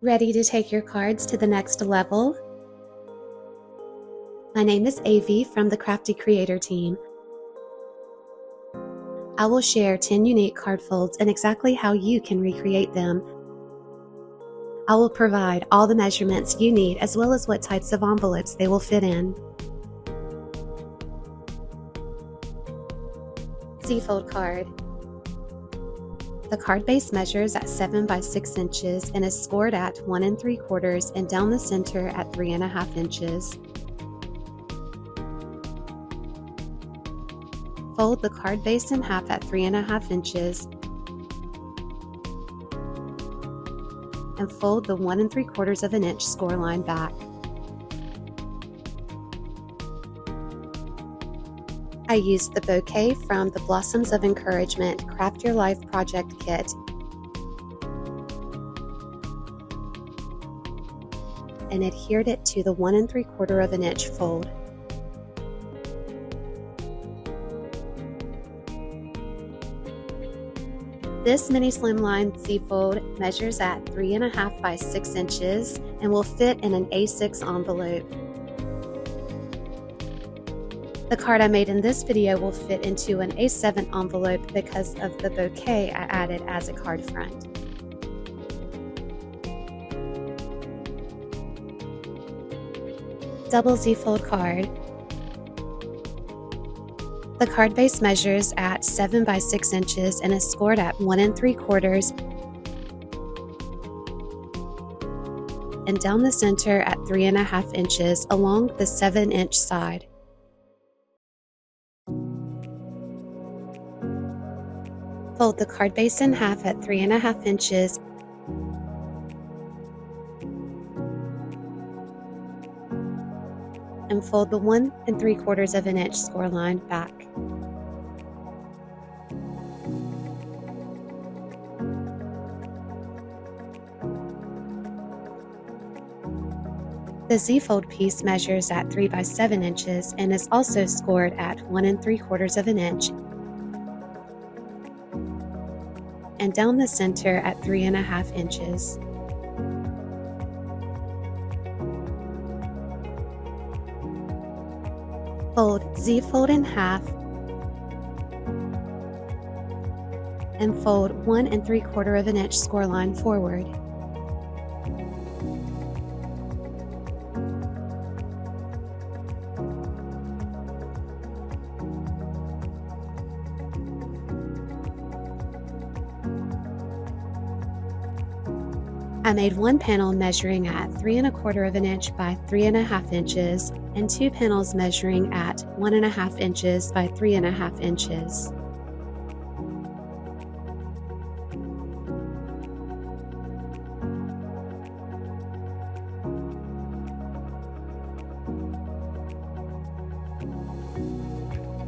Ready to take your cards to the next level? My name is Avee from the Crafty Creator team. I will share 10 unique card folds and exactly how you can recreate them. I will provide all the measurements you need as well as what types of envelopes they will fit in. Z-fold card. The card base measures at 7 by 6 inches and is scored at 1 3/4 and down the center at 3 1/2 inches. Fold the card base in half at 3 1/2 inches and fold the 1 3/4 inch score line back. I used the bouquet from the Blossoms of Encouragement Craft Your Life project kit and adhered it to the 1 3/4 inch fold. This mini slimline Z-fold measures at 3 1/2 by 6 inches and will fit in an A6 envelope. The card I made in this video will fit into an A7 envelope because of the bouquet I added as a card front. Double Z-fold card. The card base measures at 7 by 6 inches and is scored at 1 3/4 and down the center at 3 1/2 inches along the 7-inch side. Fold the card base in half at 3 1/2 inches and fold the 1 3/4 inch score line back. The Z-fold piece measures at 3 by 7 inches and is also scored at 1 3/4 inch and down the center at 3 1/2 inches. Fold Z-fold in half and fold 1 3/4 inch score line forward. I made one panel measuring at 3 1/4 inch by 3 1/2 inches and two panels measuring at 1 1/2 inches by 3 1/2 inches.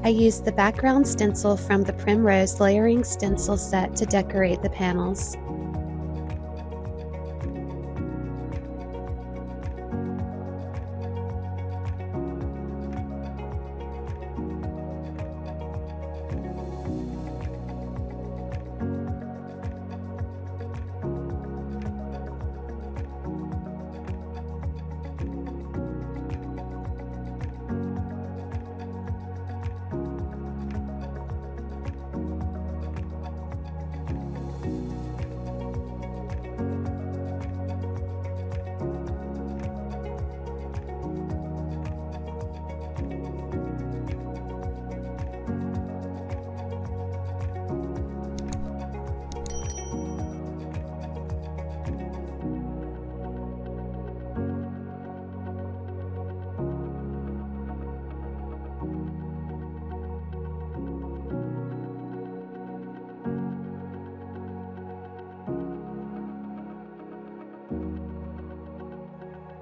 I used the background stencil from the Primrose layering stencil set to decorate the panels.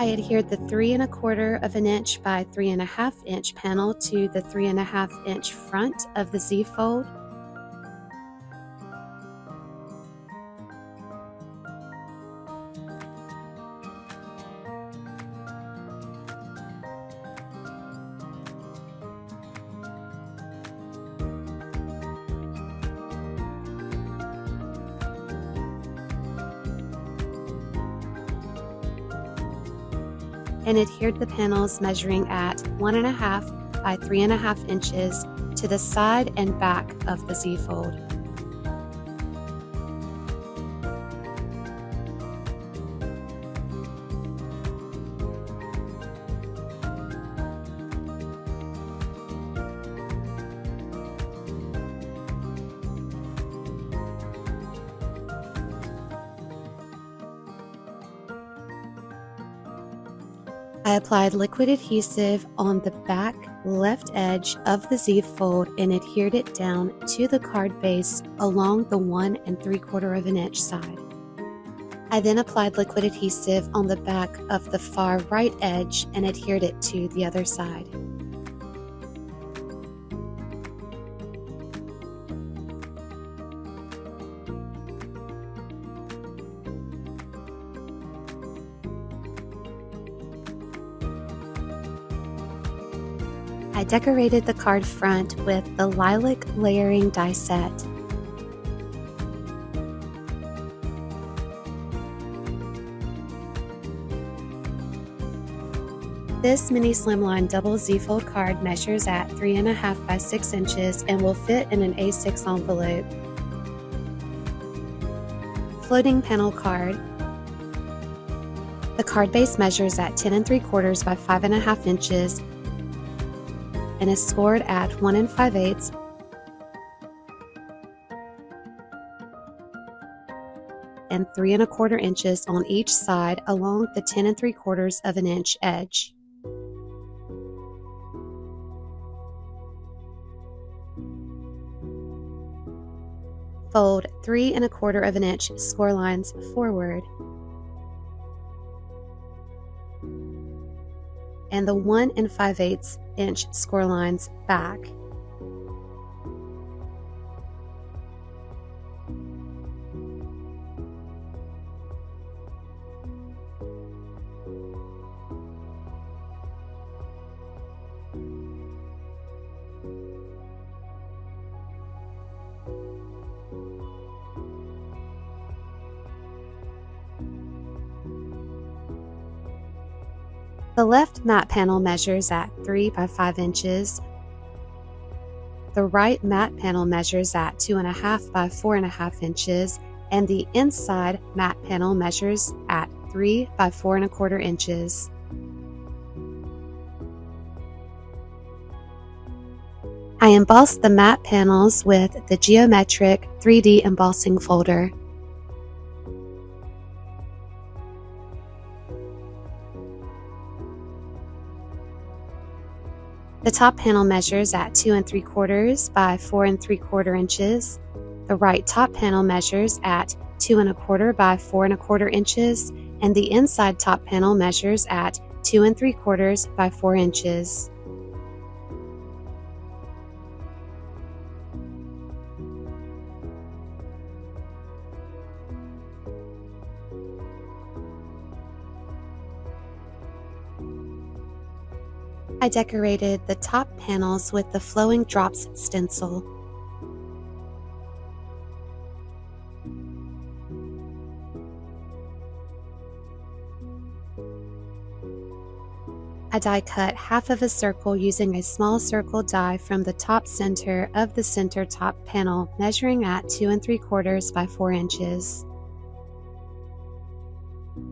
I adhered the 3 1/4 inch by 3 1/2 inch panel to the 3 1/2 inch front of the Z-fold. and adhered the panels measuring at 1.5 by 3.5 inches to the side and back of the Z-fold. I applied liquid adhesive on the back left edge of the Z-fold and adhered it down to the card base along the 1 3/4 inch side. I then applied liquid adhesive on the back of the far right edge and adhered it to the other side. I decorated the card front with the lilac layering die set. This mini slimline double Z-fold card measures at 3.5 by 6 inches and will fit in an A6 envelope. Floating panel card. The card base measures at 10 3/4 by 5.5 inches and is scored at 1 5/8 and 3 1/4 inches on each side along the 10 3/4 inch edge. Fold 3 1/4 inch score lines forward and the 1 5/8 inch score lines back. The left matte panel measures at 3 by 5 inches. The right matte panel measures at 2.5 by 4.5 inches, and the inside matte panel measures at 3 by 4 1/4 inches. I embossed the matte panels with the geometric 3D embossing folder. The top panel measures at 2 3/4 by 4 3/4 inches. The right top panel measures at 2 1/4 by 4 1/4 inches, and the inside top panel measures at 2 3/4 by 4 inches. I decorated the top panels with the Flowing Drops stencil. I die cut half of a circle using a small circle die from the top center of the center top panel, measuring at 2 3/4 by 4 inches.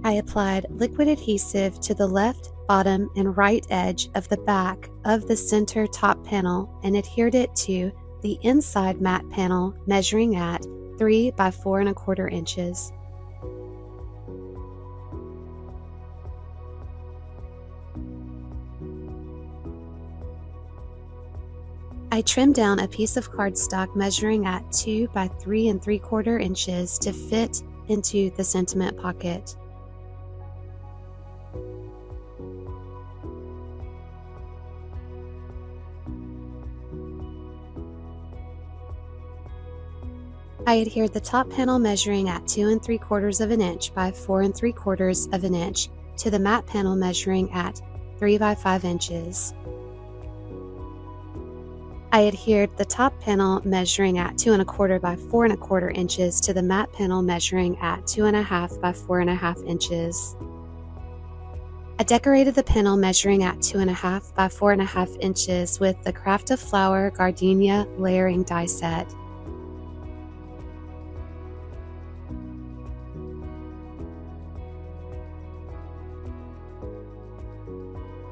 I applied liquid adhesive to the left, bottom, and right edge of the back of the center top panel and adhered it to the inside matte panel, measuring at 3 by 4 1/4 inches. I trimmed down a piece of cardstock measuring at 2 by 3 3/4 inches to fit into the sentiment pocket. I adhered the top panel measuring at 2 3/4 inch by 4 3/4 inch to the matte panel measuring at 3 by 5 inches. I adhered the top panel measuring at 2 1/4 by 4 1/4 inches to the matte panel measuring at 2.5 by 4.5 inches. I decorated the panel measuring at 2.5 by 4.5 inches with the Craft of Flower Gardenia layering die set.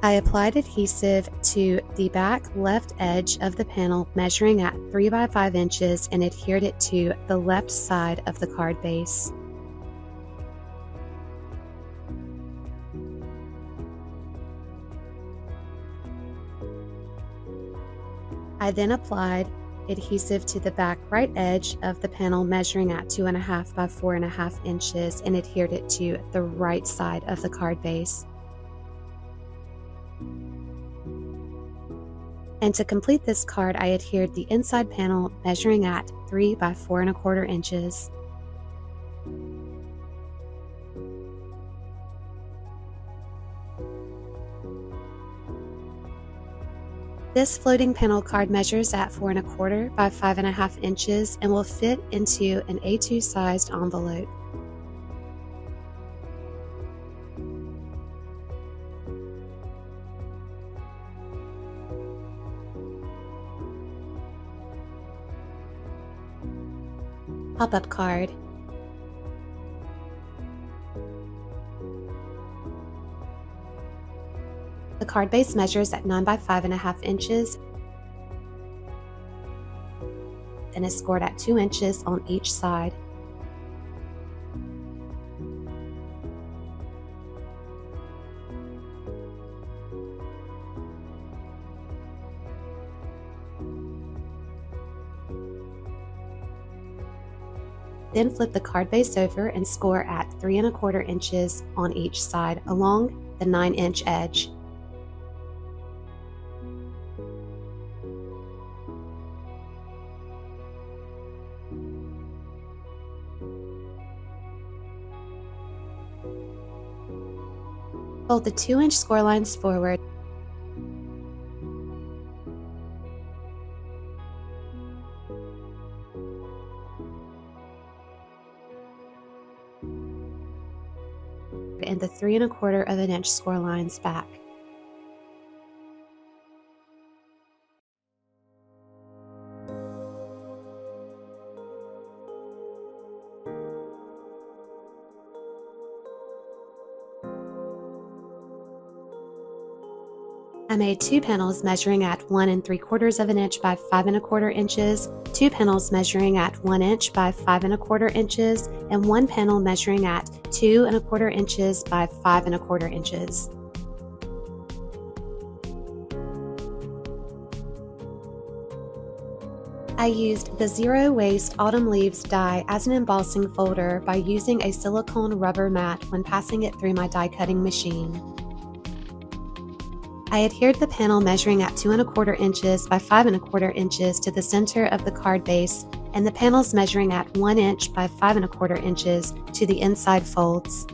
I applied adhesive to the back left edge of the panel measuring at 3 by 5 inches and adhered it to the left side of the card base. I then applied adhesive to the back right edge of the panel measuring at 2.5 by 4.5 inches and adhered it to the right side of the card base. And to complete this card, I adhered the inside panel measuring at 3 by 4.25 inches. This floating panel card measures at 4.25 by 5.5 inches and will fit into an A2 sized envelope. Pop-up card. The card base measures at 9 by 5.5 inches and is scored at 2 inches on each side. Then flip the card base over and score at 3.25 inches on each side along the 9-inch edge. Fold the 2-inch score lines forward. And the 3.25 inch score lines back. I made 2 panels measuring at 1 3/4 inch by 5.25 inches, 2 panels measuring at 1 inch by 5.25 inches, and 1 panel measuring at 2.25 inches by 5.25 inches. I used the Zero Waste Autumn Leaves die as an embossing folder by using a silicone rubber mat when passing it through my die cutting machine. I adhered the panel measuring at 2.25 inches by 5.25 inches to the center of the card base and the panels measuring at 1 inch by 5.25 inches to the inside folds.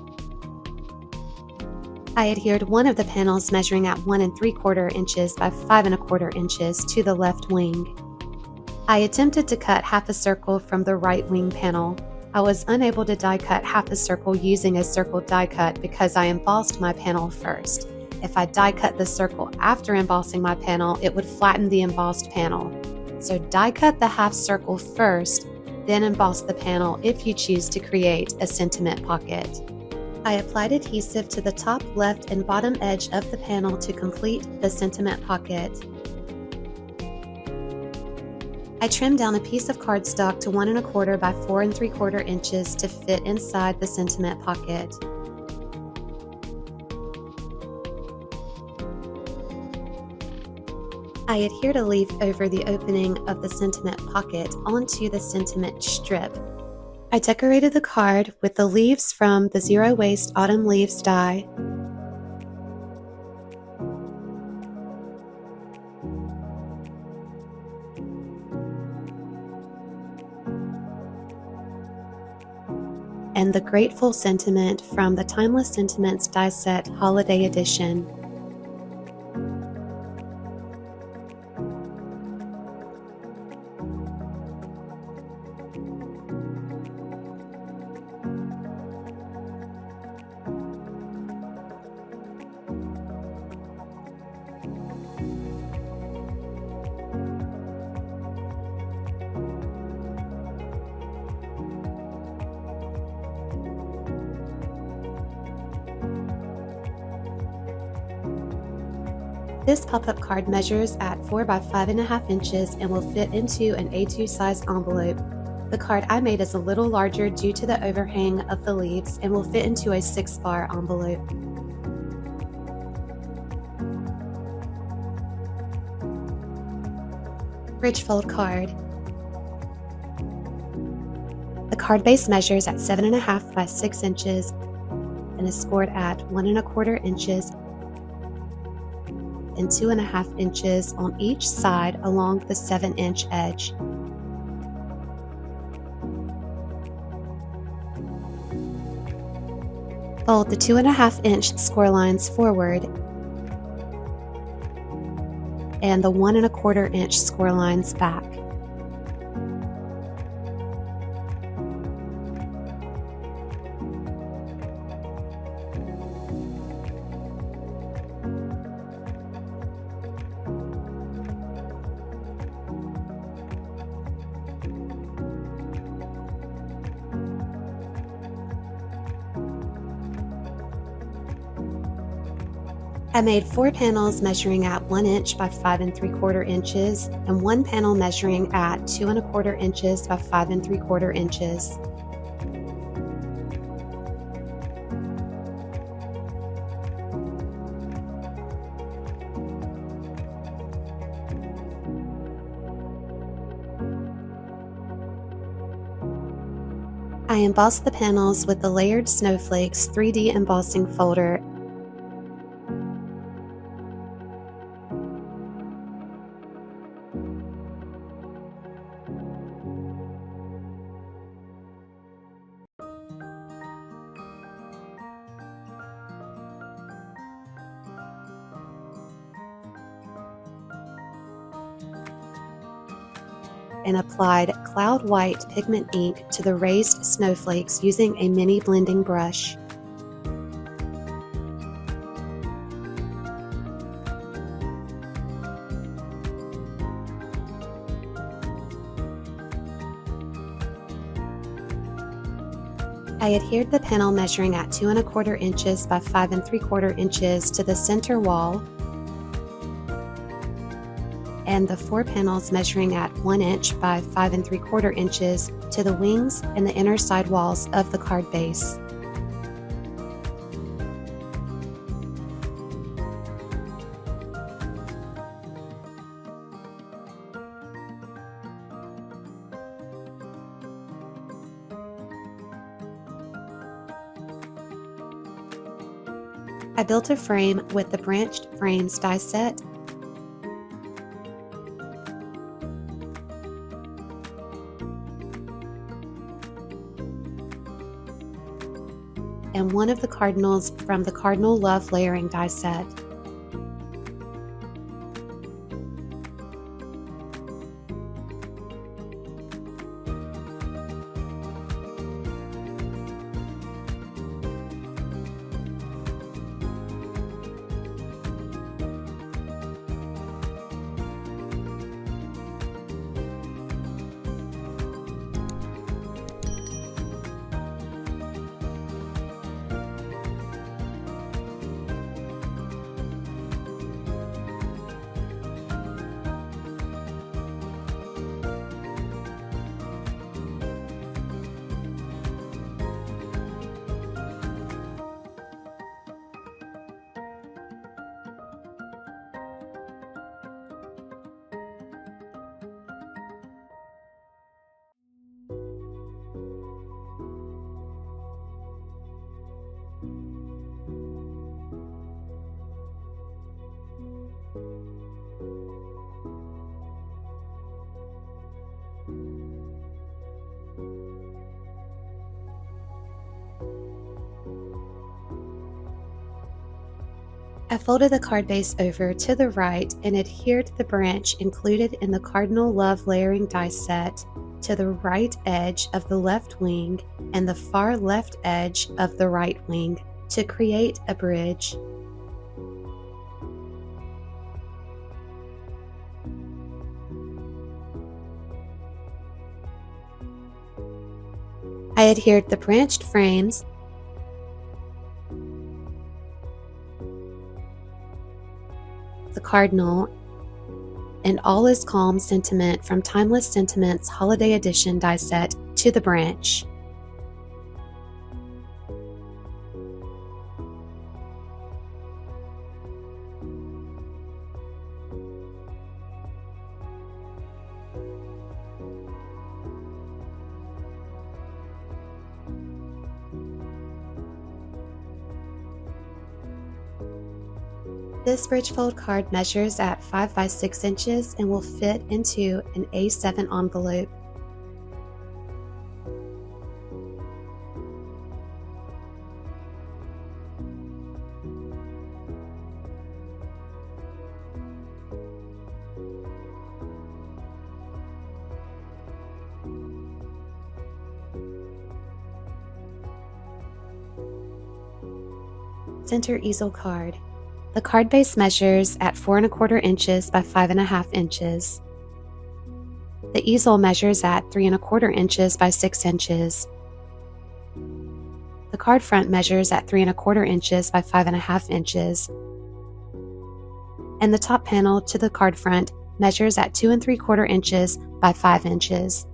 I adhered one of the panels measuring at 1 3/4 inches by 5.25 inches to the left wing. I attempted to cut half a circle from the right wing panel. I was unable to die cut half a circle using a circle die cut because I embossed my panel first. If I die cut the circle after embossing my panel, it would flatten the embossed panel. So die cut the half circle first, then emboss the panel if you choose to create a sentiment pocket. I applied adhesive to the top left and bottom edge of the panel to complete the sentiment pocket. I trimmed down a piece of cardstock to 1.25 by 4 3/4 inches to fit inside the sentiment pocket. I adhered a leaf over the opening of the sentiment pocket onto the sentiment strip. I decorated the card with the leaves from the Zero Waste Autumn Leaves die. And the Grateful Sentiment from the Timeless Sentiments die set Holiday Edition. This pop-up card measures at 4 by 5.5 inches and will fit into an A2 size envelope. The card I made is a little larger due to the overhang of the leaves and will fit into a 6-bar envelope. Ridge fold card. The card base measures at 7.5 by 6 inches and is scored at 1.25 inches and 2.5 inches on each side along the 7-inch edge. Fold the 2.5-inch score lines forward and the 1.25-inch score lines back. I made 4 panels measuring at 1 inch by 5 3/4 inches and 1 panel measuring at 2.25 inches by 5 3/4 inches. I embossed the panels with the Layered Snowflakes 3D embossing folder. And applied cloud white pigment ink to the raised snowflakes using a mini blending brush. I adhered the panel measuring at 2.25 inches by 5 3/4 inches to the center wall, and the 4 panels measuring at 1 inch by 5 3/4 inches to the wings and the inner side walls of the card base. I built a frame with the branched frames die set and one of the cardinals from the Cardinal Love layering die set. I folded the card base over to the right and adhered the branch included in the Cardinal Love layering die set to the right edge of the left wing and the far left edge of the right wing to create a bridge. I adhered the branched frames the cardinal, and All Is Calm sentiment from Timeless Sentiments Holiday Edition die set to the branch. This bridge fold card measures at 5 by 6 inches and will fit into an A7 envelope. Center easel card. The card base measures at 4 1/4 inches by 5 1/2 inches. The easel measures at 3 1/4 inches by 6 inches. The card front measures at 3 1/4 inches by 5 1/2 inches. And the top panel to the card front measures at 2 3/4 inches by 5 inches.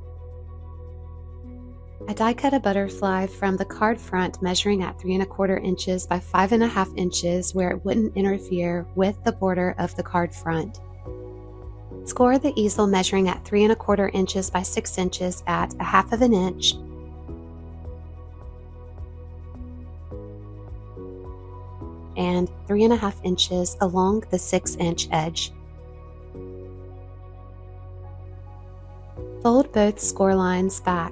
I die cut a butterfly from the card front measuring at 3 1/4 inches by 5 1/2 inches where it wouldn't interfere with the border of the card front. Score the easel measuring at 3 1/4 inches by 6 inches at 1/2 inch. And 3 1/2 inches along the 6-inch edge. Fold both score lines back.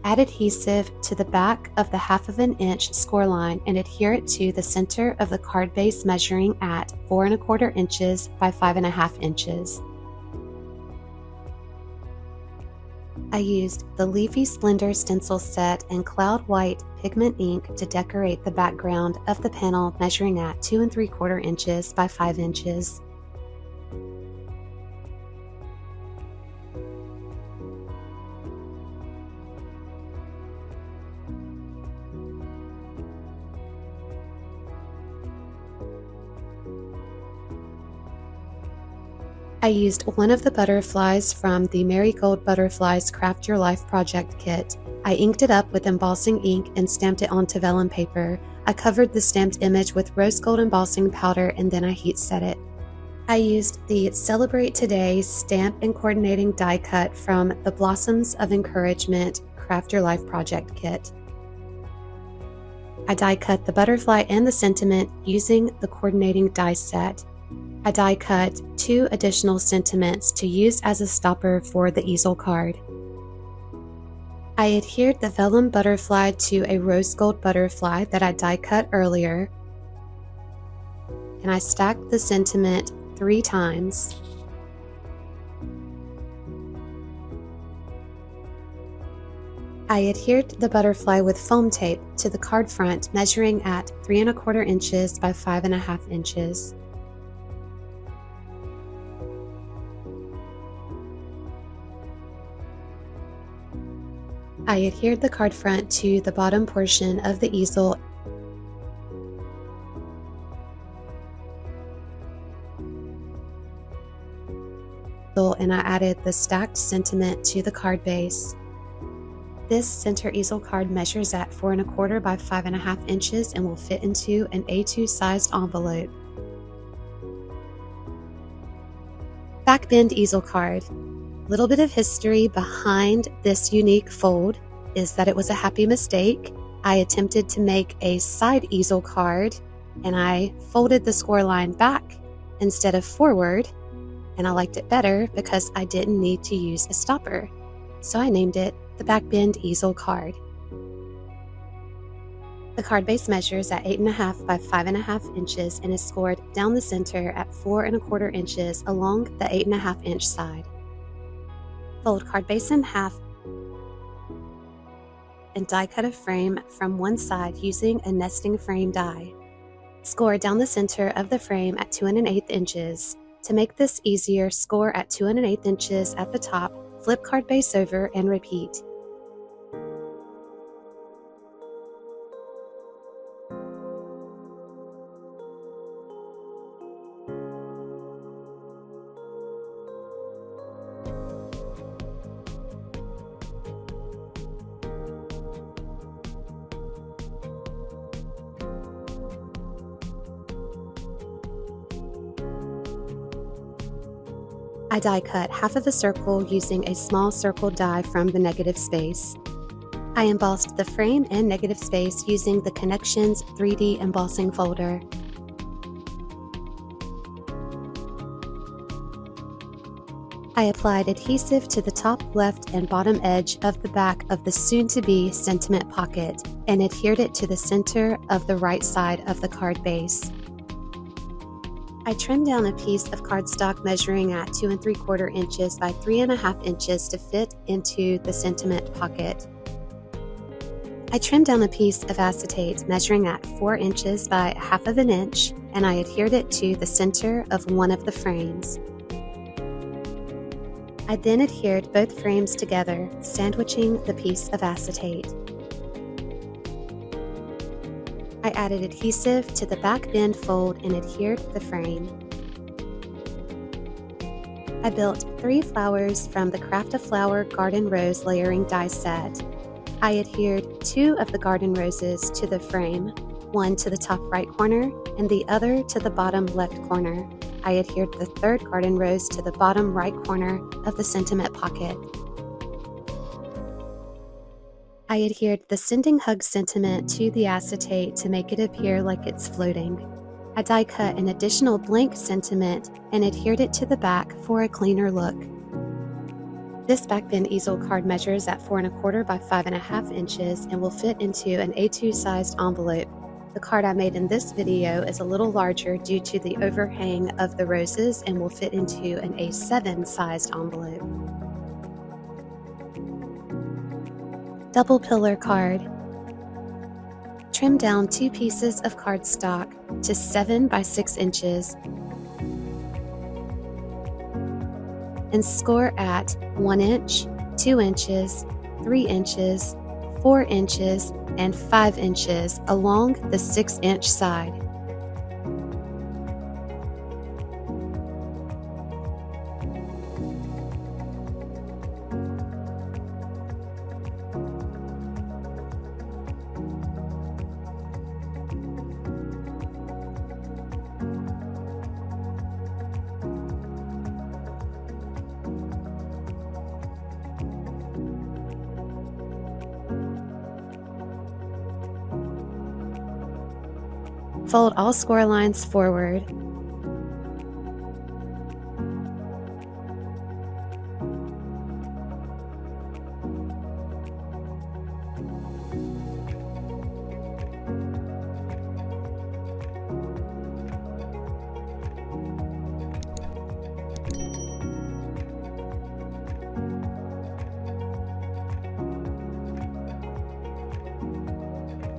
Add adhesive to the back of the 1/2 inch score line and adhere it to the center of the card base measuring at 4 1/4 inches by 5 1/2 inches. I used the Leafy Splendor stencil set and Cloud White pigment ink to decorate the background of the panel measuring at 2 3/4 inches by 5 inches. I used one of the butterflies from the Marigold Butterflies Craft Your Life project kit. I inked it up with embossing ink and stamped it onto vellum paper. I covered the stamped image with rose gold embossing powder and then I heat set it. I used the Celebrate Today stamp and coordinating die cut from the Blossoms of Encouragement Craft Your Life project kit. I die cut the butterfly and the sentiment using the coordinating die set. I die cut 2 additional sentiments to use as a stopper for the easel card. I adhered the vellum butterfly to a rose gold butterfly that I die cut earlier, and I stacked the sentiment 3 times. I adhered the butterfly with foam tape to the card front measuring at 3 1/4 inches by 5 1/2 inches. I adhered the card front to the bottom portion of the easel and I added the stacked sentiment to the card base. This center easel card measures at 4 1/4 by 5 1/2 inches and will fit into an A2 sized envelope. Backbend easel card. Little bit of history behind this unique fold is that it was a happy mistake. I attempted to make a side easel card and I folded the score line back instead of forward, and I liked it better because I didn't need to use a stopper. So I named it the Backbend easel card. The card base measures at 8 1/2 by 5 1/2 inches and is scored down the center at 4 1/4 inches along the 8 1/2 inch side. Fold card base in half and die cut a frame from one side using a nesting frame die. Score down the center of the frame at 2 1/8 inches. To make this easier, score at 2 1/8 inches at the top, flip card base over, and repeat. I die cut half of a circle using a small circle die from the negative space. I embossed the frame and negative space using the Connections 3D embossing folder. I applied adhesive to the top left and bottom edge of the back of the soon-to-be sentiment pocket and adhered it to the center of the right side of the card base. I trimmed down a piece of cardstock measuring at 2 3/4 inches by 3.5 inches to fit into the sentiment pocket. I trimmed down a piece of acetate measuring at 4 inches by 1/2 inch, and I adhered it to the center of one of the frames. I then adhered both frames together, sandwiching the piece of acetate. I added adhesive to the Backbend fold and adhered the frame. I built 3 flowers from the Craft a Flower Garden Rose layering die set. I adhered 2 of the garden roses to the frame, one to the top right corner and the other to the bottom left corner. I adhered the 3rd garden rose to the bottom right corner of the sentiment pocket. I adhered the Sending Hug sentiment to the acetate to make it appear like it's floating. I die cut an additional blank sentiment and adhered it to the back for a cleaner look. This Backbend easel card measures at 4 1/4 by 5.5 inches and will fit into an A2 sized envelope. The card I made in this video is a little larger due to the overhang of the roses and will fit into an A7 sized envelope. Double pillar card. Trim down 2 pieces of cardstock to 7 by 6 inches and score at 1 inch, 2 inches, 3 inches, 4 inches, and 5 inches along the 6-inch side. Fold all score lines forward.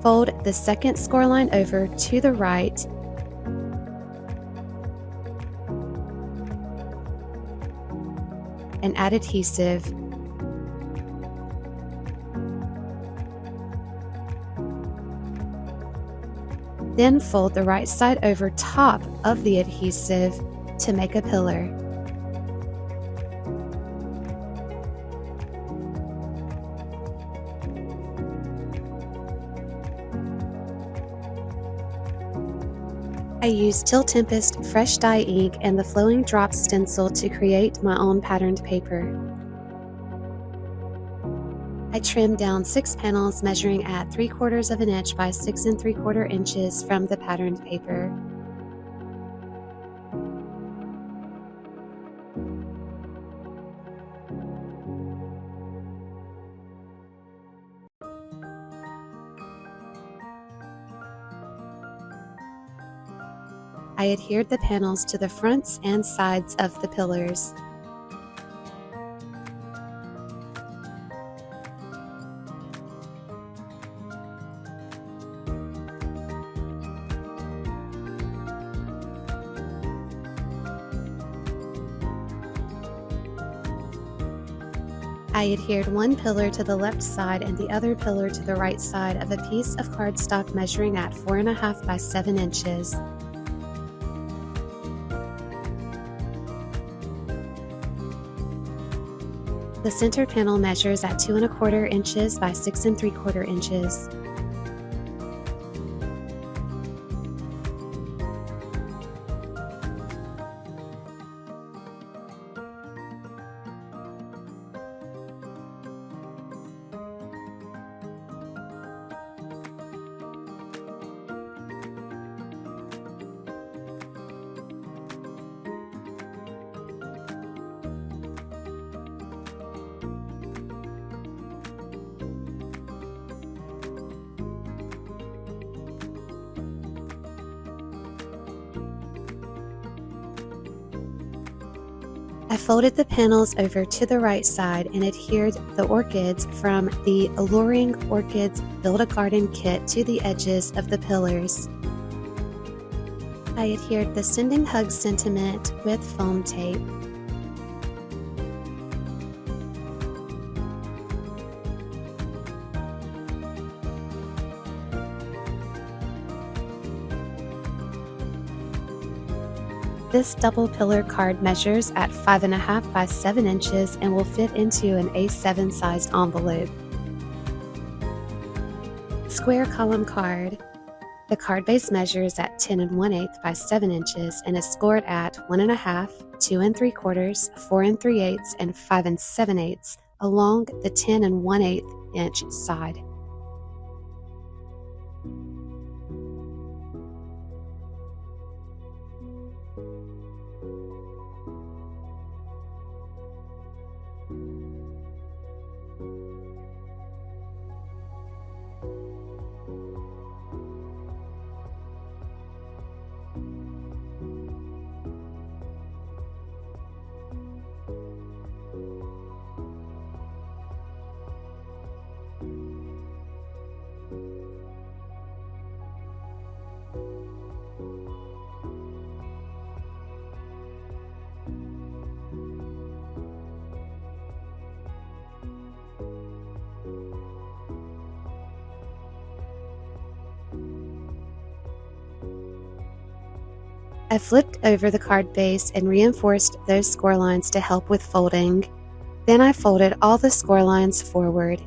Fold the 2nd score line over to the right and add adhesive. Then fold the right side over top of the adhesive to make a pillar. I used Till Tempest fresh dye ink and the Flowing Drops stencil to create my own patterned paper. I trimmed down 6 panels measuring at 3/4 inch by 6 3/4 inches from the patterned paper. I adhered the panels to the fronts and sides of the pillars. I adhered one pillar to the left side and the other pillar to the right side of a piece of cardstock measuring at 4.5 by 7 inches. The center panel measures at 2 1/4 inches by 6 3/4 inches. I folded the panels over to the right side and adhered the orchids from the Alluring Orchids Build a Garden kit to the edges of the pillars. I adhered the Sending Hugs sentiment with foam tape. This double pillar card measures at 5.5 by 7 inches and will fit into an A7 sized envelope. Square column card. The card base measures at 10 1/8 by 7 inches and is scored at 1.5, 2 3/4, 4 3/8, and 5 7/8 along the 10 1/8 inch side. I flipped over the card base and reinforced those score lines to help with folding. Then I folded all the score lines forward.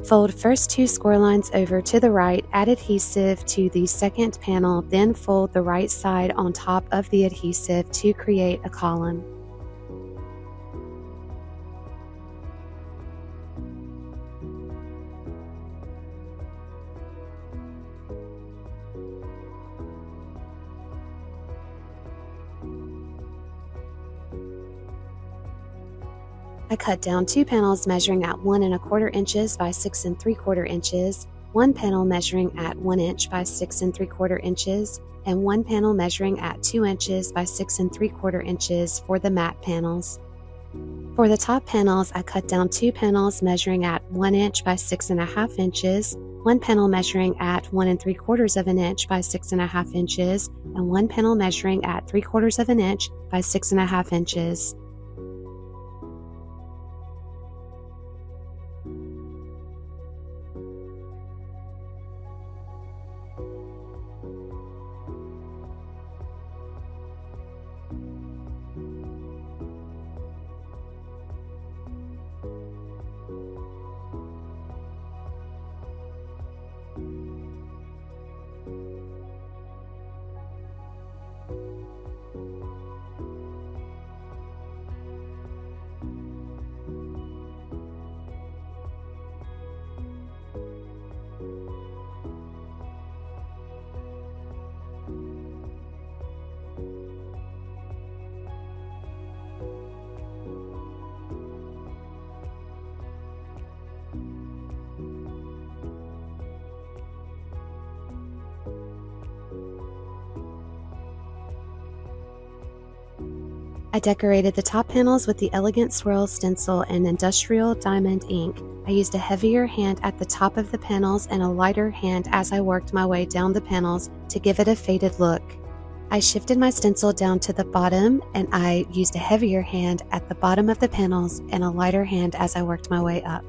Fold first 2 score lines over to the right, add adhesive to the second panel, then fold the right side on top of the adhesive to create a column. I cut down 2 panels measuring at 1 1/4 inches by 6 3/4 inches, 1 panel measuring at 1 inch by 6 3/4 inches, and 1 panel measuring at 2 inches by 6 3/4 inches for the matte panels. For the top panels, I cut down 2 panels measuring at 1 inch by 6.5 inches, 1 panel measuring at 1 3/4 inch by 6.5 inches, and 1 panel measuring at 3/4 inch by 6.5 inches. I decorated the top panels with the Elegant Swirl stencil and industrial diamond ink. I used a heavier hand at the top of the panels and a lighter hand as I worked my way down the panels to give it a faded look. I shifted my stencil down to the bottom and I used a heavier hand at the bottom of the panels and a lighter hand as I worked my way up.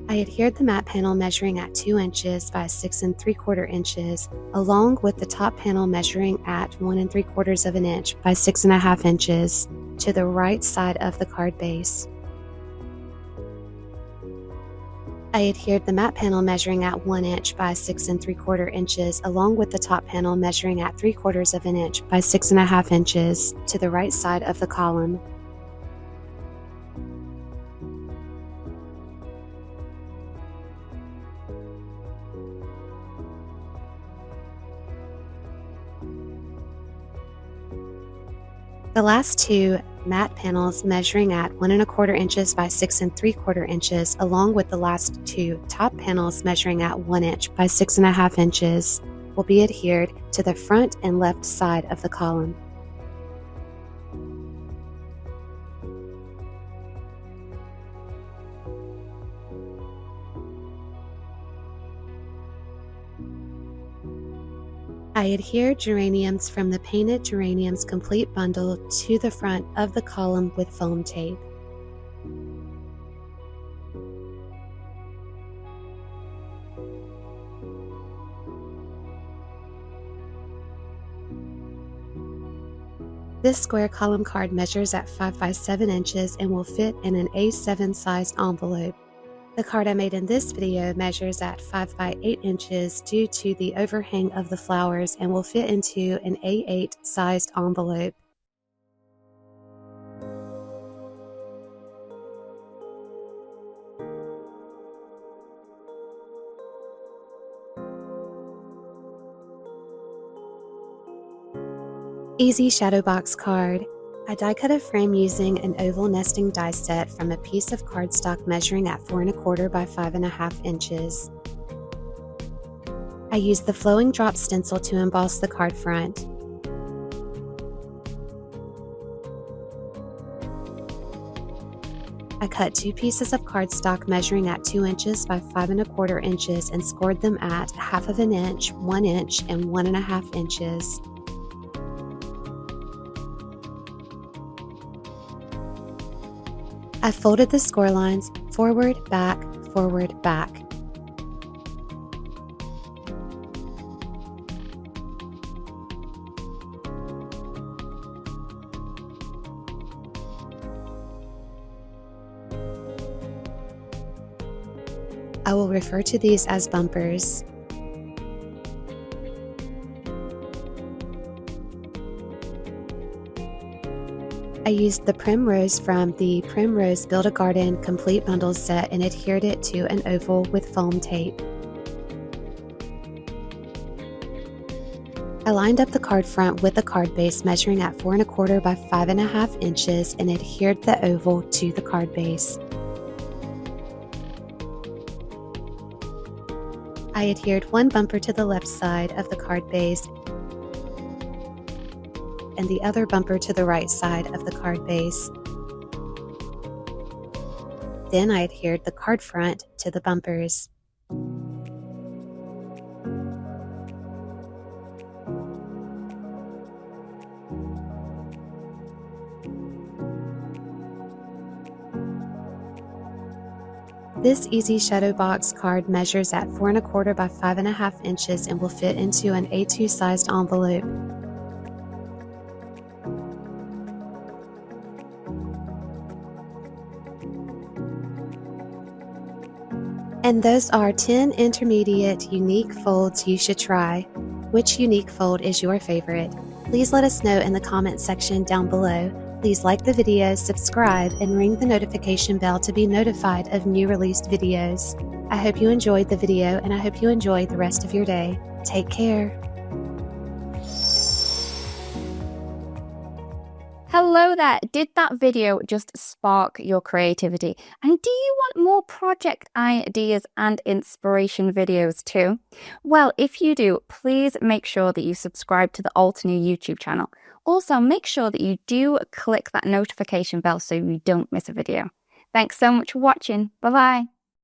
I I adhered the matte panel measuring at 2 inches by 6 3/4 inches, along with the top panel measuring at 1 3/4 inch by 6 1/2 inches to the right side of the card base. I adhered the matte panel measuring at 1 inch by 6 3/4 inches, along with the top panel measuring at 3/4 inch by 6 1/2 inches to the right side of the column. The last two matte panels measuring at 1 1/4 inches by 6 3/4 inches, along with the last two top panels measuring at 1 inch by 6 1/2 inches, will be adhered to the front and left side of the column. I adhered geraniums from the Painted Geraniums Complete Bundle to the front of the column with foam tape. This square column card measures at 5 by 7 inches and will fit in an A7 sized envelope. The card I made in this video measures at 5 by 8 inches due to the overhang of the flowers and will fit into an A8 sized envelope. Easy Shadowbox Card. I die cut a frame using an oval nesting die set from a piece of cardstock measuring at 4 1/4 by 5 1/2 inches. I used the flowing drop stencil to emboss the card front. I cut 2 pieces of cardstock measuring at 2 inches by 5 1/4 inches and scored them at 1/2 inch, 1 inch, and 1 1/2 inches. I folded the score lines forward, back, forward, back. I will refer to these as bumpers. I used the Primrose from the Primrose Build a Garden Complete Bundle set and adhered it to an oval with foam tape. I lined up the card front with the card base measuring at 4 1/4 by 5 1/2 inches and adhered the oval to the card base. I adhered one bumper to the left side of the card base and the other bumper to the right side of the card base. Then I adhered the card front to the bumpers. This Easy Shadowbox card measures at 4 1/4 by 5 1/2 inches and will fit into an A2 sized envelope. And those are 10 intermediate unique folds you should try. Which unique fold is your favorite? Please let us know in the comment section down below. Please like the video, subscribe, and ring the notification bell to be notified of new released videos. I hope you enjoyed the video and I hope you enjoy the rest of your day. Take care. Hello there, did that video just spark your creativity? And do you want more project ideas and inspiration videos too? Well, if you do, please make sure that you subscribe to the Altenew YouTube channel. Also, make sure that you do click that notification bell so you don't miss a video. Thanks so much for watching. Bye-bye.